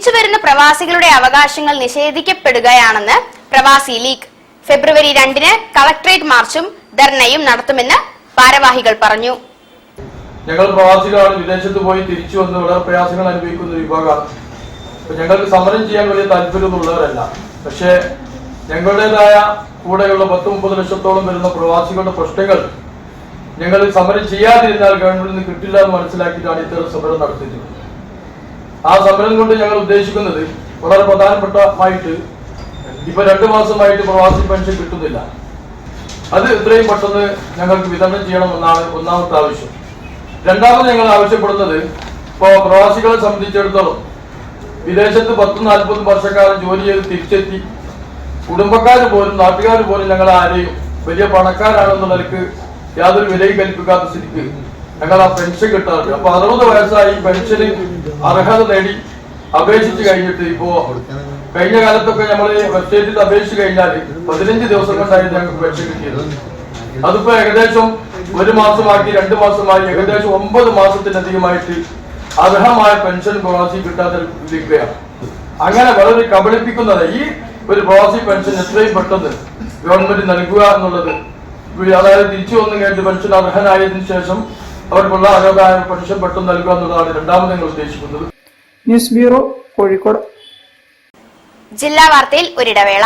തിരിച്ചുവരുന്ന പ്രവാസികളുടെ അവകാശങ്ങൾ നിഷേധിക്കപ്പെടുകയാണെന്ന് പ്രവാസി ലീഗ്. ഫെബ്രുവരി 2-ന് കളക്ടറേറ്റ് മാർച്ചും ധർണയും നടത്തുമെന്ന് ഭാരവാഹികൾ പറഞ്ഞു. ഞങ്ങൾ പ്രവാസികളാണ്, വിദേശത്ത് പോയി തിരിച്ചു വന്ന് വളരെ പ്രയാസങ്ങൾ അനുഭവിക്കുന്ന ഒരു വിഭാഗമാണ്. ഞങ്ങൾക്ക് സമരം ചെയ്യാൻ വലിയ താല്പര്യമൊന്നുമുള്ളവരല്ല. പക്ഷേ ഞങ്ങളുടേതായ കൂടെയുള്ള 10-30 ലക്ഷത്തോളം വരുന്ന പ്രവാസികളുടെ പ്രശ്നങ്ങൾ ഞങ്ങൾ സമരം ചെയ്യാതിരുന്നാൽ ഗവൺമെന്റിൽ നിന്ന് കിട്ടില്ല എന്ന് മനസ്സിലാക്കിയിട്ടാണ് ഇത്തരം സമരം നടത്തിയിട്ടുള്ളത്. ആ സമരം കൊണ്ട് ഞങ്ങൾ ഉദ്ദേശിക്കുന്നത് വളരെ പ്രധാനപ്പെട്ടമായിട്ട് ഇപ്പൊ 2 മാസമായിട്ട് പ്രവാസി പെൻഷൻ കിട്ടുന്നില്ല. അത് എത്രയും പെട്ടെന്ന് ഞങ്ങൾക്ക് വിതരണം ചെയ്യണമെന്നാണ് ഒന്നാമത്തെ ആവശ്യം. രണ്ടാമത് ഞങ്ങൾ ആവശ്യപ്പെടുന്നത്, ഇപ്പോ പ്രവാസികളെ സംബന്ധിച്ചിടത്തോളം വിദേശത്ത് 10-40 വർഷക്കാലം ജോലി ചെയ്ത് തിരിച്ചെത്തി കുടുംബക്കാർ പോലും നാട്ടുകാർ പോലും ഞങ്ങൾ ആരെയും വലിയ പണക്കാരാണെന്നുള്ളവർക്ക് യാതൊരു വിലയും കൽപ്പിക്കാത്ത സ്ഥിതിക്ക് ഞങ്ങൾ ആ പെൻഷൻ കിട്ടാറുണ്ട്. അപ്പൊ 60 വയസ്സായി പെൻഷന് അർഹത നേടി അപേക്ഷിച്ച് കഴിഞ്ഞിട്ട് ഇപ്പോ കഴിഞ്ഞ കാലത്തൊക്കെ നമ്മൾ വെബ്സൈറ്റിൽ അപേക്ഷിച്ച് കഴിഞ്ഞാൽ 15 ദിവസം കൊണ്ടായി ഞങ്ങൾക്ക് പെൻഷൻ കിട്ടിയത്. അതിപ്പോ ഏകദേശം 1 മാസമാക്കി 2 മാസമായി ഏകദേശം 9 മാസത്തിലധികമായിട്ട് അർഹമായ പെൻഷൻ പ്രവാസി കിട്ടാതിരിക്കുകയാണ്. അങ്ങനെ വളരെ കബളിപ്പിക്കുന്നത് ഈ ഒരു പ്രവാസി പെൻഷൻ എത്രയും പെട്ടെന്ന് ഗവൺമെന്റ് നൽകുക എന്നുള്ളത്, അതായത് തിരിച്ചു വന്നു കഴിഞ്ഞിട്ട് പെൻഷൻ അർഹനായതിനു ശേഷം അവർക്കുള്ള അർഹമായ പെൻഷൻ പെട്ടെന്ന് നൽകുക എന്നുള്ളതാണ് രണ്ടാമത് ഞങ്ങൾ ഉദ്ദേശിക്കുന്നത്. News bureau, Kozhikode. ജില്ലാ വാർത്തയിൽ ഒരിടവേള.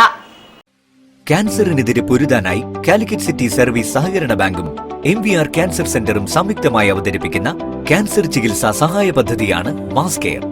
ക്യാൻസറിനെതിരെ പൊരുതാനായി കാലിക്കറ്റ് സിറ്റി സർവീസ് സഹകരണ ബാങ്കും MVR ക്യാൻസർ സെന്ററും സംയുക്തമായി അവതരിപ്പിക്കുന്ന ക്യാൻസർ ചികിത്സാ സഹായ പദ്ധതിയാണ് മാസ് കെയർ.